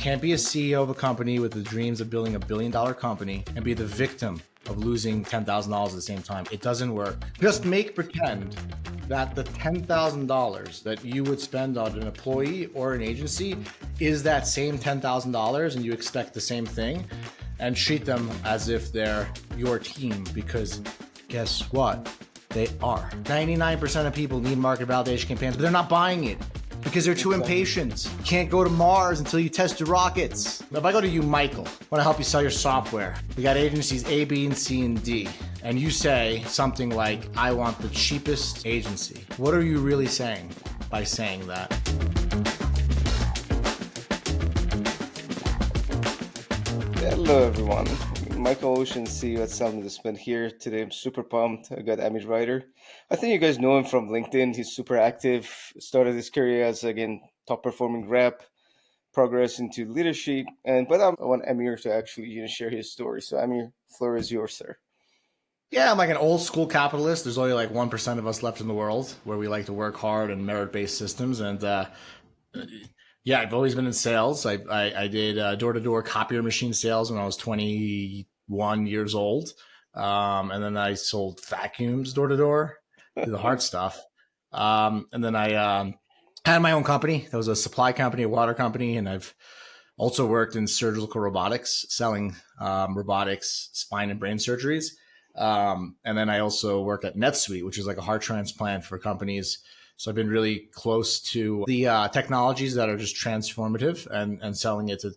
can't be a CEO of a company with the dreams of building $1 billion company and be the victim of losing $10,000 at the same time. It doesn't work. Just pretend that the $10,000 that you would spend on an employee or an agency is that same $10,000 and you expect the same thing, and treat them as if they're your team, because guess what? They are. 99% of people need market validation campaigns, but they're not buying it because they're too impatient. You can't go to Mars until you test your rockets. If I go to you, Michael, I want to help you sell your software. We got agencies A, B, and C, and D. And you say something like, I want the cheapest agency. What are you really saying by saying that? Hello, everyone. Michael Ocean, CEO at SMTP here. Today, I'm super pumped. I got Amir Reiter. I think you guys know him from LinkedIn. He's super active. Started his career as, again, top performing rep, progress into leadership. But I want Amir to actually share his story. So, Amir, floor is yours, sir. Yeah, I'm like an old school capitalist. There's only like 1% of us left in the world where we like to work hard and merit-based systems. And yeah, I've always been in sales. I did door-to-door copier machine sales when I was 21 years old. And then I sold vacuums door-to-door, do the hard stuff. And then I had my own company. That was a supply company, a water company. And I've also worked in surgical robotics, selling robotics, spine and brain surgeries. And then I also work at NetSuite, which is like a heart transplant for companies. So I've been really close to the technologies that are just transformative and selling it to,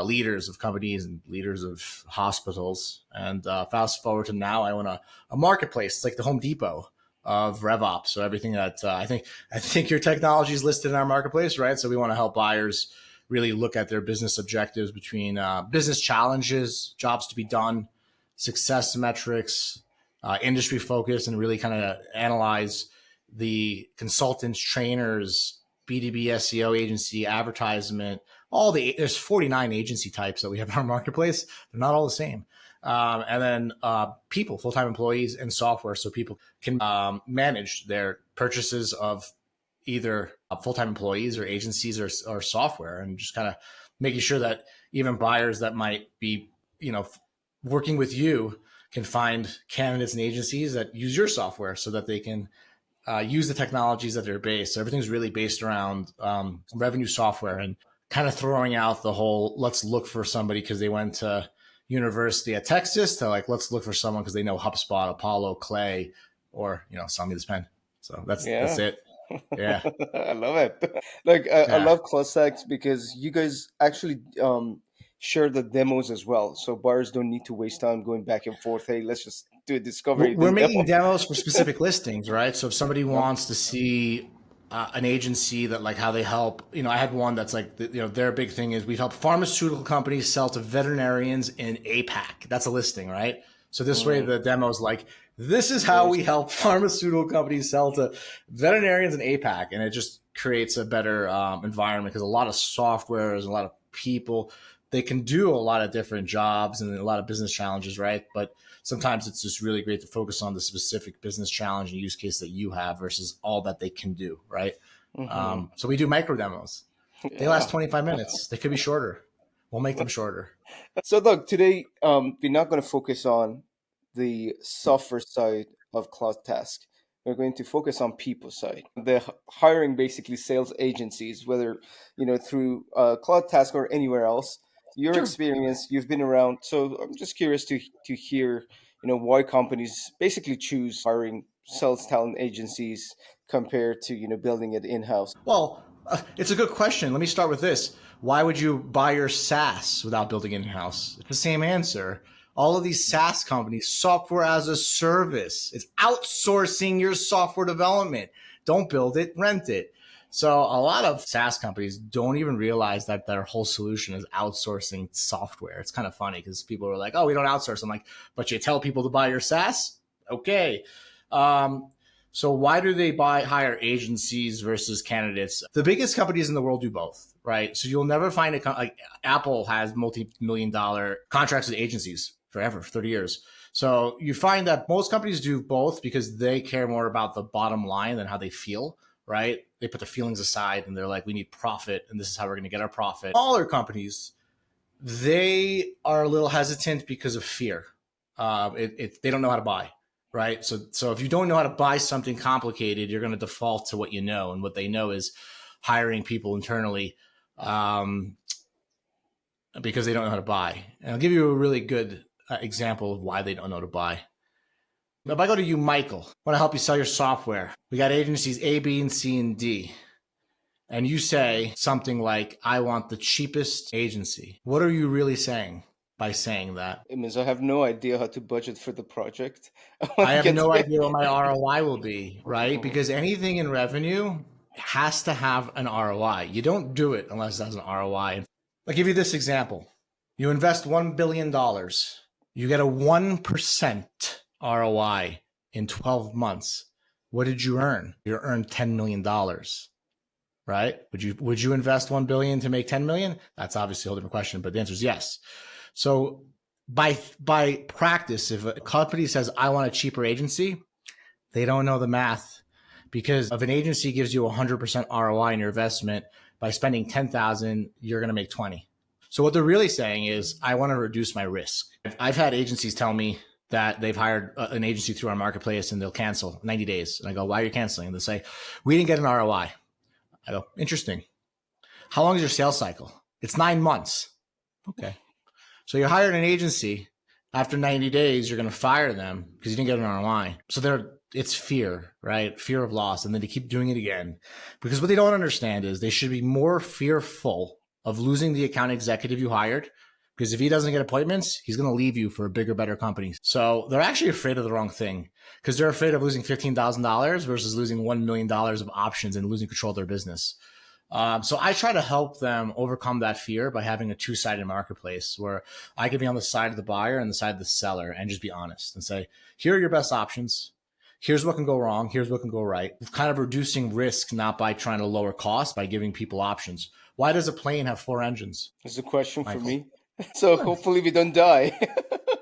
leaders of companies and leaders of hospitals. And fast forward to now, I own a marketplace. It's like the Home Depot of RevOps. So everything that I think your technology is listed in our marketplace, right? So we want to help buyers really look at their business objectives between business challenges, jobs to be done, success metrics, industry focus, and really kind of analyze the consultants, trainers, B2B SEO agency, advertisement, there's 49 agency types that we have in our marketplace. They're not all the same. And then people, full-time employees, and software, so people can manage their purchases of either full-time employees or agencies or software, and just kind of making sure that even buyers that might be, working with you can find candidates and agencies that use your software so that they can use the technologies that they're based. So everything's really based around revenue software, and kind of throwing out the whole, let's look for somebody because they went to university at Texas, to like, let's look for someone because they know HubSpot, Apollo, Clay, or, sell me this pen. So that's it. Yeah. I love it. I love CloudTask because you guys actually share the demos as well. So buyers don't need to waste time going back and forth. Hey, let's just do a discovery. We're making demos for specific listings, right? So if somebody wants to see an agency that like how they help, I had one that's like, their big thing is we help pharmaceutical companies sell to veterinarians in APAC. That's a listing, right? So this way the demo is like, this is how we help pharmaceutical companies sell to veterinarians in APAC. And it just creates a better environment, because a lot of software is a lot of people. They can do a lot of different jobs and a lot of business challenges, right? But sometimes it's just really great to focus on the specific business challenge and use case that you have versus all that they can do, right? So we do micro demos. They last 25 minutes. They could be shorter. We'll make them shorter. So look, today we're not going to focus on the software side of CloudTask. We're going to focus on people side. The hiring basically sales agencies, whether through CloudTask or anywhere else. Your experience, you've been around. So I'm just curious to hear, why companies basically choose hiring sales talent agencies compared to, building it in-house. Well, it's a good question. Let me start with this. Why would you buy your SaaS without building it in-house? It's the same answer. All of these SaaS companies, software as a service, it's outsourcing your software development. Don't build it, rent it. So a lot of SaaS companies don't even realize that their whole solution is outsourcing software. It's kind of funny because people are like, oh, we don't outsource. I'm like, but you tell people to buy your SaaS? Okay. So why do they hire agencies versus candidates? The biggest companies in the world do both, right? So you'll never find like Apple has multi-million-dollar contracts with agencies forever, 30 years. So you find that most companies do both because they care more about the bottom line than how they feel, right? They put their feelings aside and they're like, we need profit and this is how we're going to get our profit. Smaller companies, they are a little hesitant because of fear. They don't know how to buy, right? So if you don't know how to buy something complicated, you're going to default to what you know. And what they know is hiring people internally because they don't know how to buy. And I'll give you a really good example of why they don't know how to buy. If I go to you, Michael, I want to help you sell your software. We got agencies A, B, and C, and D. And you say something like, I want the cheapest agency. What are you really saying by saying that? It means I have no idea how to budget for the project. I have no idea what my ROI will be, right? Because anything in revenue has to have an ROI. You don't do it unless it has an ROI. I'll give you this example. You invest $1 billion. You get a 1% ROI in 12 months. What did you earn? You earned $10 million, right? Would you invest 1 billion to make 10 million? That's obviously a whole different question, but the answer is yes. So by practice, if a company says, I want a cheaper agency, they don't know the math, because if an agency gives you 100% ROI in your investment, by spending 10,000, you're going to make 20. So what they're really saying is, I want to reduce my risk. I've had agencies tell me that they've hired an agency through our marketplace and they'll cancel 90 days. And I go, why are you canceling? And they say, we didn't get an ROI. I go, interesting. How long is your sales cycle? It's 9 months. Okay. So you hired an agency. After 90 days, you're going to fire them because you didn't get an ROI. So it's fear, right? Fear of loss. And then they keep doing it again, because what they don't understand is they should be more fearful of losing the account executive you hired, because if he doesn't get appointments, he's going to leave you for a bigger, better company. So they're actually afraid of the wrong thing, because they're afraid of losing $15,000 versus losing $1 million of options and losing control of their business. So I try to help them overcome that fear by having a two-sided marketplace where I can be on the side of the buyer and the side of the seller and just be honest and say, here are your best options. Here's what can go wrong. Here's what can go right. Kind of reducing risk, not by trying to lower costs, by giving people options. Why does a plane have 4 engines? It's a question Michael? for me. So hopefully we don't die.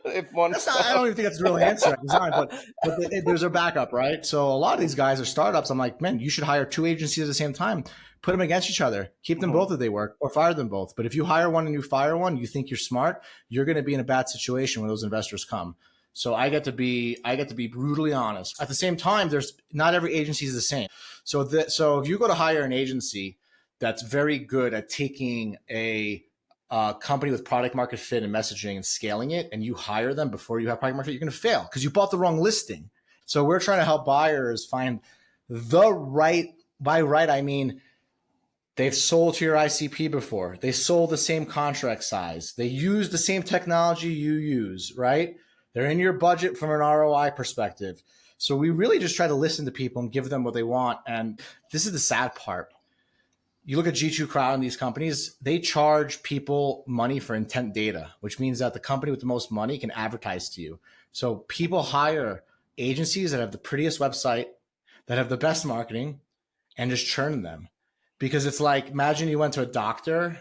If one I don't even think that's the real answer at design, but there's a backup, right? So a lot of these guys are startups. I'm like, man, you should hire 2 agencies at the same time. Put them against each other. Keep them both if they work, or fire them both. But if you hire one and you fire one, you think you're smart, you're going to be in a bad situation when those investors come. So I get to be brutally honest. At the same time, not every agency is the same. So if you go to hire an agency that's very good at taking a company with product market fit and messaging and scaling it, and you hire them before you have product market fit, you're going to fail because you bought the wrong listing. So we're trying to help buyers find the right. By right, I mean they've sold to your ICP before. They sold the same contract size. They use the same technology you use, right? They're in your budget from an ROI perspective. So we really just try to listen to people and give them what they want. And this is the sad part. You look at G2 Crowd and these companies, they charge people money for intent data, which means that the company with the most money can advertise to you. So people hire agencies that have the prettiest website, that have the best marketing, and just churn them. Because it's like, imagine you went to a doctor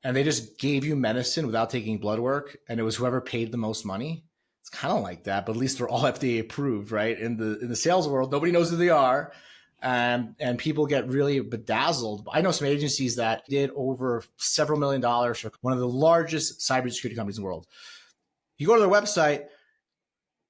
and they just gave you medicine without taking blood work, and it was whoever paid the most money. It's kind of like that, but at least they're all FDA approved, right? In the sales world, nobody knows who they are. And people get really bedazzled. I know some agencies that did over several $1 million for one of the largest cybersecurity companies in the world. You go to their website,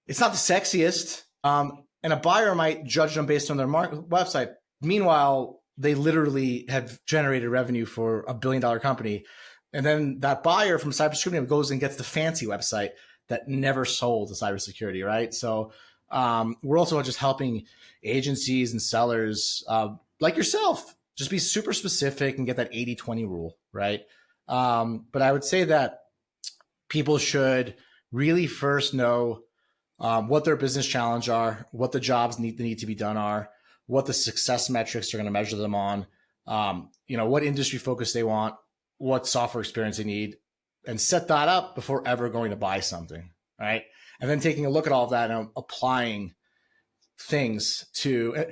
it's not the sexiest, and a buyer might judge them based on their website. Meanwhile, they literally have generated revenue for a $1 billion company. And then that buyer from cybersecurity goes and gets the fancy website that never sold to cybersecurity, right? So we're also just helping agencies and sellers like yourself just be super specific and get that 80-20 rule, right? But I would say that people should really first know what their business challenge are, what the jobs need to be done are, what the success metrics are going to measure them on, what industry focus they want, what software experience they need, and set that up before ever going to buy something, right? And then taking a look at all of that and applying things to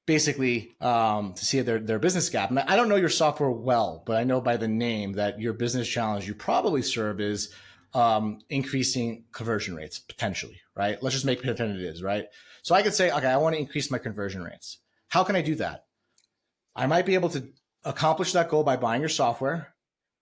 basically to see their business gap. And I don't know your software well, but I know by the name that your business challenge you probably serve is increasing conversion rates potentially, right? Let's just make pretend it is, right? So I could say, okay, I want to increase my conversion rates. How can I do that? I might be able to accomplish that goal by buying your software.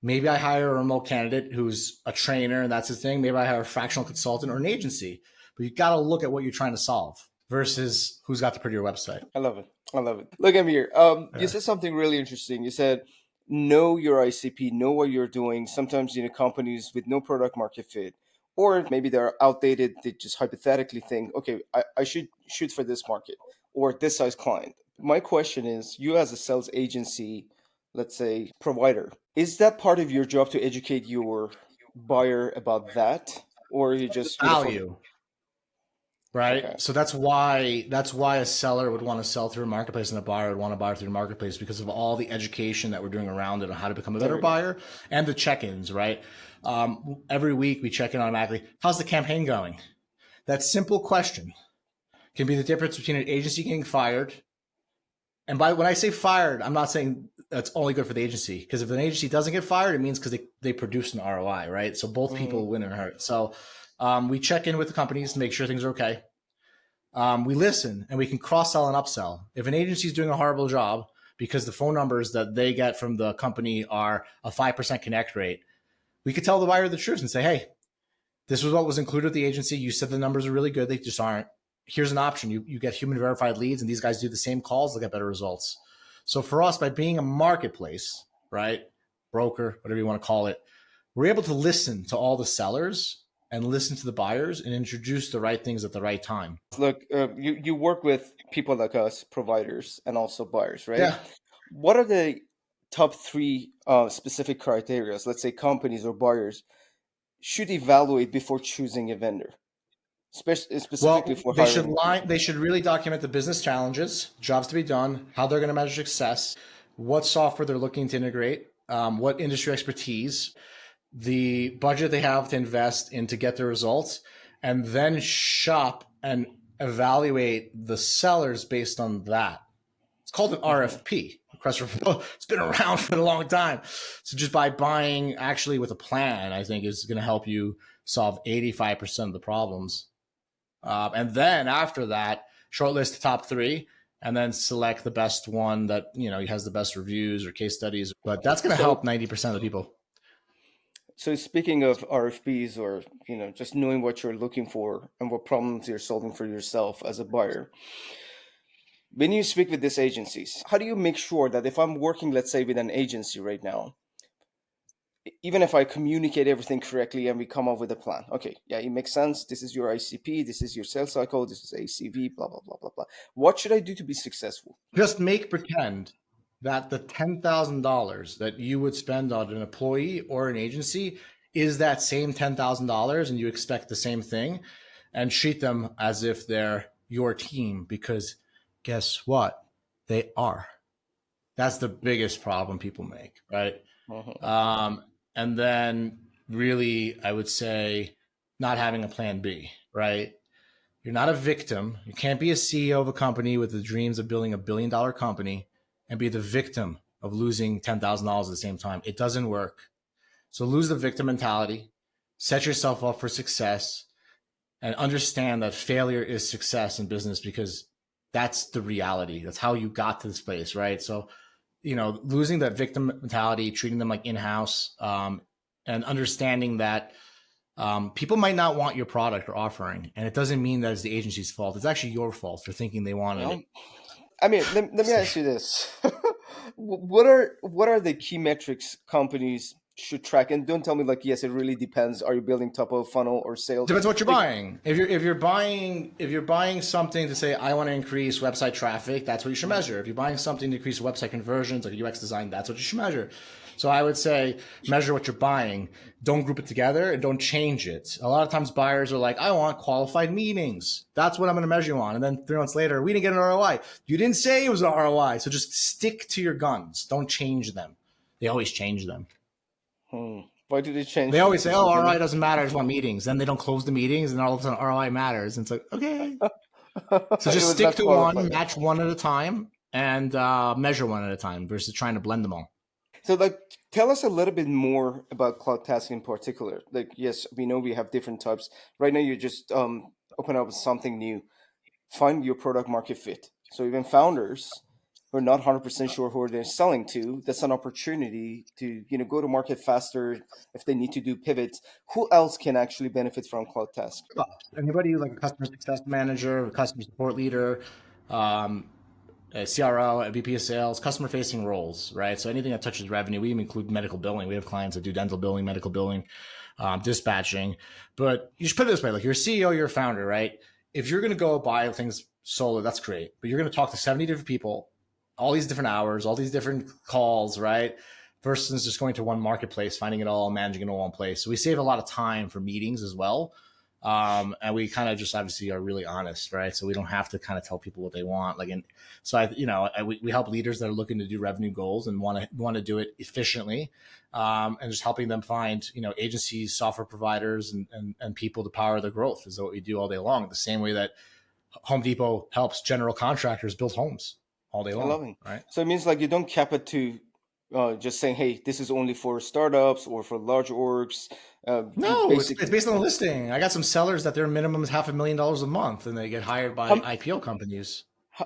Maybe I hire a remote candidate who's a trainer and that's his thing. Maybe I hire a fractional consultant or an agency. But you got to look at what you're trying to solve versus who's got the prettier website. I love it. I love it. Look, Amir, you Yeah. said something really interesting. You said, know your ICP, know what you're doing. Sometimes, companies with no product market fit, or maybe they're outdated, they just hypothetically think, okay, I should shoot for this market or this size client. My question is, you as a sales agency, let's say provider, is that part of your job to educate your buyer about that? Or you just, for Value, right? okay, So that's why a seller would want to sell through a marketplace and a buyer would want to buy through a marketplace because of all the education that we're doing around it on how to become a there better we go. buyer and the check-ins, right? Every week we check in automatically. How's the campaign going? That simple question can be the difference between an agency getting fired. And when I say fired, I'm not saying that's only good for the agency because if an agency doesn't get fired, it means because they produce an ROI, right? So both Hmm. people win and hurt. So we check in with the companies to make sure things are okay. We listen and we can cross sell and upsell. If an agency is doing a horrible job because the phone numbers that they get from the company are a 5% connect rate, we could tell the buyer the truth and say, hey, this was what was included with the agency. You said the numbers are really good. They just aren't. Here's an option. You get human verified leads, and these guys do the same calls. They'll get better results. So for us, by being a marketplace, right, broker, whatever you want to call it, we're able to listen to all the sellers and listen to the buyers and introduce the right things at the right time. Look, you work with people like us, providers, and also buyers, right? Yeah. What are the top three specific criteria, let's say companies or buyers should evaluate before choosing a vendor, specifically Well, for they should hiring? line. They should really document the business challenges, jobs to be done, how they're going to measure success, what software they're looking to integrate, what industry expertise, the budget they have to invest in to get the results, and then shop and evaluate the sellers based on that. It's called an Hmm. RFP, request for proposal. It's been around for a long time. So just by buying actually with a plan, I think is going to help you solve 85% of the problems. And then after that, shortlist the top three and then select the best one that, has the best reviews or case studies. But that's going to So, help 90% of the people. so speaking of RFPs, or just knowing what you're looking for and what problems you're solving for yourself as a buyer, when you speak with these agencies, how do you make sure that if I'm working, let's say, with an agency right now, even if I communicate everything correctly and we come up with a plan, okay, yeah, it makes sense. This is your ICP, this is your sales cycle, this is ACV, blah, blah, blah, blah, blah. What should I do to be successful? Just make pretend that the $10,000 that you would spend on an employee or an agency is that same $10,000 and you expect the same thing and treat them as if they're your team because guess what? They are. That's the biggest problem people make, right? Mhm. Um, and then really, I would say not having a plan B, right? You're not a victim. You can't be a CEO of a company with the dreams of building $1 billion company and be the victim of losing $10,000 at the same time. It doesn't work. So lose the victim mentality, set yourself up for success, and understand that failure is success in business because that's the reality. That's how you got to this place, right? So losing that victim mentality, treating them like in-house, and understanding that people might not want your product or offering, and it doesn't mean that it's the agency's fault. It's actually your fault for thinking they wanted it. Well, I mean, let me ask you this: what are the key metrics companies should track? And don't tell me like, yes, it really depends. Are you building top of funnel or sales? Depends what you're Like, buying. If you're buying something to say I want to increase website traffic, that's what you should mhm. measure. If you're buying something to increase website conversions, like UX design, that's what you should measure. So I would say measure what you're buying. Don't group it together and don't change it. A lot of times buyers are like, I want qualified meetings. That's what I'm going to measure you on. And then 3 months later, we didn't get an ROI. You didn't say it was an ROI. So just stick to your guns. Don't change them. They always change them. Why do they change They them? always say, Just "Oh, in ROI general. doesn't matter. I just want meetings." Then they don't close the meetings, and all of a sudden ROI matters. And it's like, okay, so It just was stick not to one, qualified. match one at a time, and measure one at a time versus trying to blend them all. So, like, tell us a little bit more about CloudTask in particular. Like, yes, we know we have different types. Right now, you just open up something new, find your product market fit. So even founders, who are not 100% sure who they're selling to, that's an opportunity to go to market faster if they need to do pivots. Who else can actually benefit from CloudTask? Anybody who's like a customer success manager, a customer support leader, um, a CRO, a VP of sales, customer facing roles, right? So anything that touches revenue, we even include medical billing. We have clients that do dental billing, medical billing, dispatching. But you should put it this way: like you're a CEO, you're a founder, right? If you're going to go buy things solo, that's great. But you're going to talk to 70 different people, all these different hours, all these different calls, right? Versus just going to one marketplace, finding it all, managing it all in place. So we save a lot of time for meetings as well. And we kind of just obviously are really honest, right? So we don't have to kind of tell people what they want. Like, so we help leaders that are looking to do revenue goals and want to do it efficiently, and just helping them find agencies, software providers, and people to power their growth is what we do all day long. The same way that Home Depot helps general contractors build homes all day I long, love it. right? So it means like you don't cap it to just saying, hey, this is only for startups or for large orgs. You No, it's basically, based on the listing. I got some sellers that their minimum is $500,000 a month, and they get hired by how, IPO companies.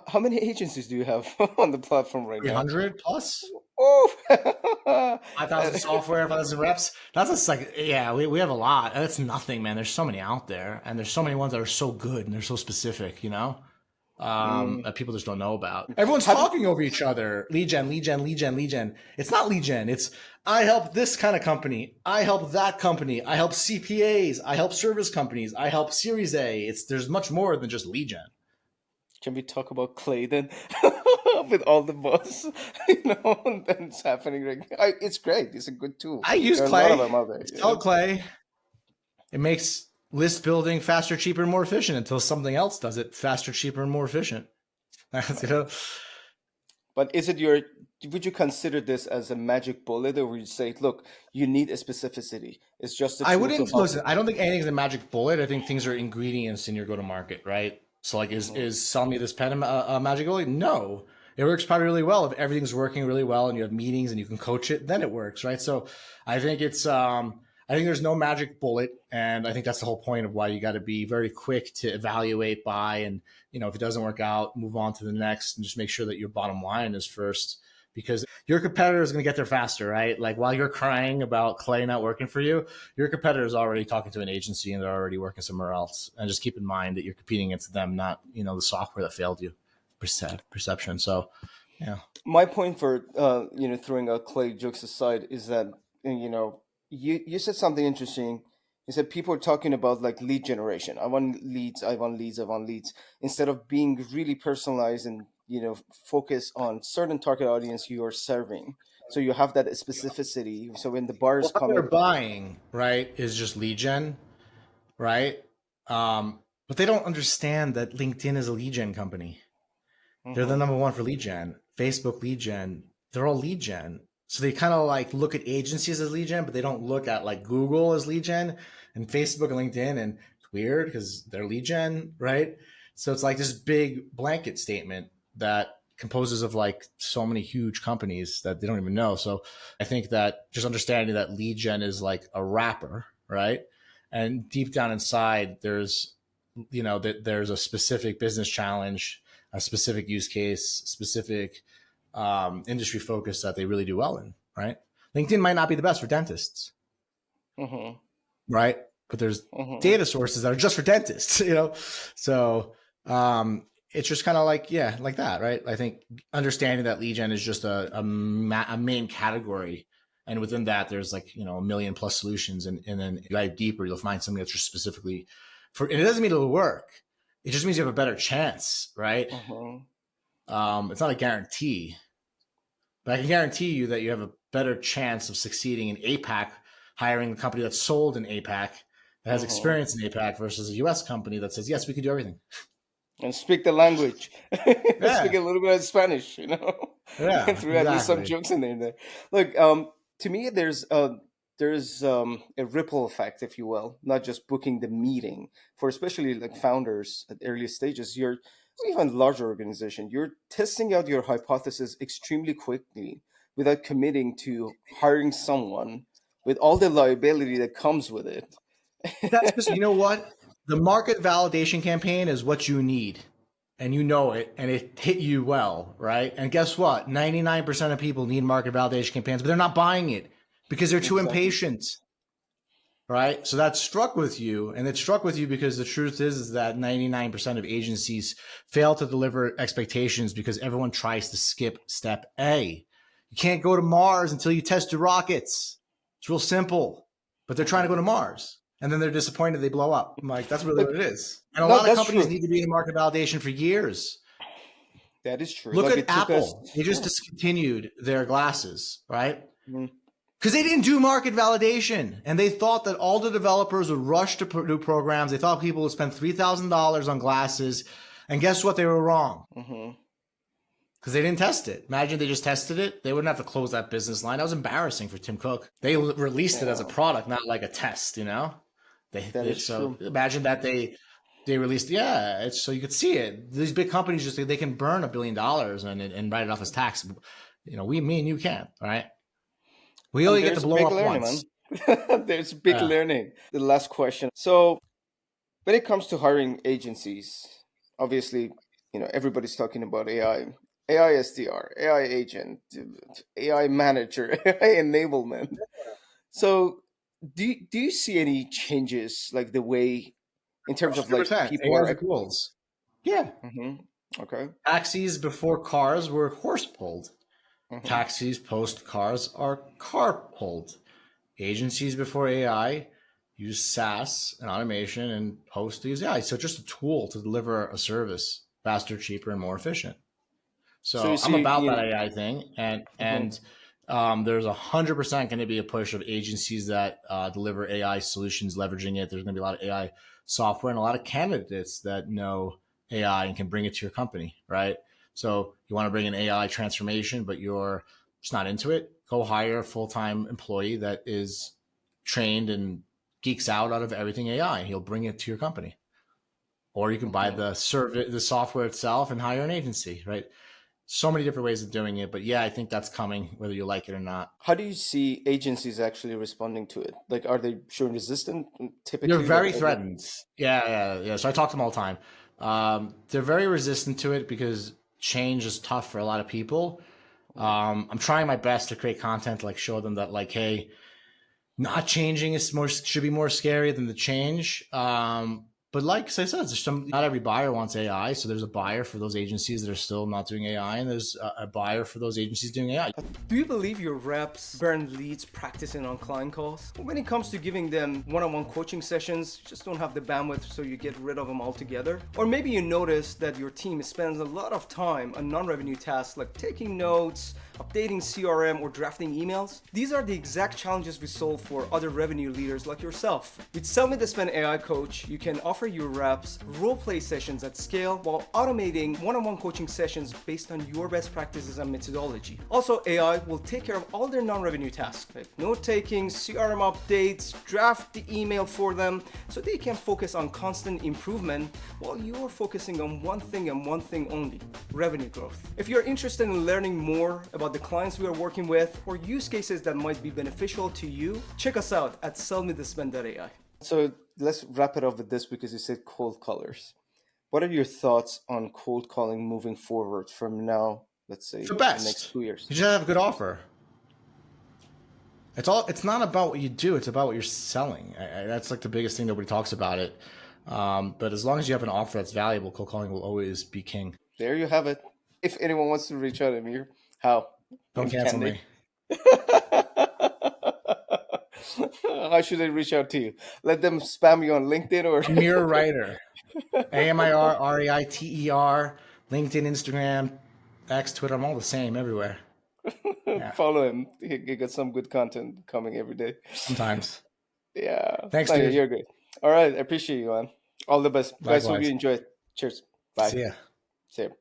how many agencies do you have on the platform right now? 300 plus. Oh, 5,000 software, 5,000 reps. That's just like, yeah, we have a lot. That's nothing, man. There's so many out there, and there's so many ones that are so good and they're so specific, mm. that people just don't know about. Everyone's Have you, talking over each other. Lead gen, lead gen, lead gen, lead gen. It's not lead gen. It's I help this kind of company. I help that company. I help CPAs. I help service companies. I help Series A. There's much more than just lead gen. can we talk about Clay then? With all the buzz, that's happening right now. It's great. It's a good tool. I use There are a lot of Clay. them out there. It's called Clay. It makes list building faster, cheaper, and more efficient until something else does it faster, cheaper, and more efficient. you know, But would you consider this as a magic bullet, or would you say, look, you need a specificity? It's just a I tool to wouldn't help listen. you. I don't think anything's a magic bullet. I think things are ingredients in your go to market, right? So, like, Mhm. is selling me this pen a magic bullet? No, it works probably really well if everything's working really well and you have meetings and you can coach it. Then it works, right? So, I think I think there's no magic bullet, and I think that's the whole point of why you got to be very quick to evaluate, buy, and if it doesn't work out, move on to the next, and just make sure that your bottom line is first because your competitor is going to get there faster, right? Like while you're crying about Clay not working for you, your competitor is already talking to an agency and they're already working somewhere else. And just keep in mind that you're competing against them, not the software that failed you. Perception. So, yeah. My point for throwing out Clay jokes aside is that you said something interesting. You said people are talking about like lead generation. I want leads. I want leads. I want leads. Instead of being really personalized and focus on certain target audience you are serving, so you have that specificity. So when the buyers What come they're in, buying, right, is just lead gen, right? But they don't understand that LinkedIn is a lead gen company. They're the hmm number one for lead gen. Facebook lead gen. They're all lead gen. So they kind of like look at agencies as lead gen, but they don't look at like Google as lead gen and Facebook and LinkedIn. And it's weird because they're lead gen, right? So it's like this big blanket statement that composes of like so many huge companies that they don't even know. So I think that just understanding that lead gen is like a wrapper, right? And deep down inside, that there's a specific business challenge, a specific use case, specific industry focus that they really do well in, right? LinkedIn might not be the best for dentists, hmm right? But there's hmm data sources that are just for dentists, So it's just kind of like, yeah, like that, right? I think understanding that lead gen is just a main category. And within that, there's like, a million plus solutions. And then you dive deeper, you'll find something that's just specifically and it doesn't mean it'll work. It just means you have a better chance, right? hmm It's not a guarantee, but I can guarantee you that you have a better chance of succeeding in APAC, hiring a company that's sold in APAC, that has hmm experience in APAC versus a US company that says, yes, we can do everything. And speak the language. Speak Yeah. a little bit of Spanish, and Yeah, threw at least some exactly. jokes in there. Look, to me, there's a ripple effect, if you will, not just booking the meeting for especially like founders at early stages. You're even larger organization. You're testing out your hypothesis extremely quickly without committing to hiring someone with all the liability that comes with it. That's just, you know what? The market validation campaign is what you need. and you know it, and it hit you well, right? And guess what? 99% of people need market validation campaigns, but they're not buying it because they're too Exactly. impatient, right? So that struck with you, and it struck with you because the truth is that 99% of agencies fail to deliver expectations because everyone tries to skip step A. You can't go to Mars until you test your rockets. It's real simple, but they're trying to go to Mars. And then they're disappointed they blow up. I'm like, that's really Look, what it is. And a no, lot of that's companies true. need to be in market validation for years. That is true. Look Like at it took us. Apple. They just Yeah. discontinued their glasses, right? Mhm. Because they didn't do market validation. And they thought that all the developers would rush to do programs. They thought people would spend $3,000 on glasses. And guess what? They were wrong Mhm. because they didn't test it. Imagine they just tested it. They wouldn't have to close that business line. That was embarrassing for Tim Cook. They released it as a Yeah, product, not like a test, you know? that is So true. imagine that they released, yeah, it's so you could see it. These big companies just they can burn $1 billion and write it off as tax. You know, me and you can't, right? We And only get to there's blow big up learning, once. man. There's big Yeah. learning. The last question. So, when it comes to hiring agencies, obviously, everybody's talking about AI, AI SDR, AI agent, AI manager, AI enablement. So, do you see any changes, like the way, in terms of like 100%. people AI are? is the tools. Yeah. Okay. Taxis before cars were horse pulled. hmm Taxis post cars are car pulled. Agencies before AI use SaaS and automation and post use AI. So just a tool to deliver a service faster, cheaper, and more efficient. So you So I'm see, about that AI thing, and mhm. there's 100% going to be a push of agencies that deliver AI solutions, leveraging it. There's going to be a lot of AI software and a lot of candidates that know AI and can bring it to your company, right? So you want to bring an AI transformation, but you're just not into it. Go hire a full-time employee that is trained and geeks out of everything AI. He'll bring it to your company, or you can buy Mhm. the service, the software itself, and hire an agency, right? So many different ways of doing it, but yeah, I think that's coming whether you like it or not. How do you see agencies actually responding to it? Like, are they showing resistance They're typically? Like, very are they? threatened. Yeah. So I talk to them all the time. They're very resistant to it because change is tough for a lot of people. I'm trying my best to create content, like show them that, like, hey, not changing is more should be more scary than the change. But like I said, there's not every buyer wants AI, so there's a buyer for those agencies that are still not doing AI, and there's a buyer for those agencies doing AI. Do you believe your reps burn leads practicing on client calls? When it comes to giving them one-on-one coaching sessions, just don't have the bandwidth, so you get rid of them altogether? Or maybe you notice that your team spends a lot of time on non-revenue tasks like taking notes, updating CRM, or drafting emails. These are the exact challenges we solve for other revenue leaders like yourself. With Sell Me the Spend AI Coach, you can offer your reps role-play sessions at scale while automating one-on-one coaching sessions based on your best practices and methodology. Also, AI will take care of all their non-revenue tasks, like note-taking, CRM updates, draft the email for them, so they can focus on constant improvement while you're focusing on one thing and one thing only: revenue growth. If you're interested in learning more about the clients we are working with or use cases that might be beneficial to you, check us out at sellmethespend.ai. So let's wrap it up with this, because you said cold callers. What are your thoughts on cold calling moving forward from now, let's It's say, the the next best. 2 years? You just have a good offer. It's not about what you do, it's about what you're selling. That's like the biggest thing. Nobody talks about it. But as long as you have an offer that's valuable, cold calling will always be king. There you have it. If anyone wants to reach out, Amir, how Don't can cancel they? me. How should they reach out to you? Let them spam you on LinkedIn or Amir Reiter. AmirReiter. LinkedIn, Instagram, X, Twitter. I'm all the same everywhere. Yeah. follow him. He got some good content coming every day. Sometimes. Yeah. Thanks, No, dude. you're good. All right. I appreciate you, man. All the best. Guys, hope you Likewise. enjoy it. Cheers. Bye. See ya. See you.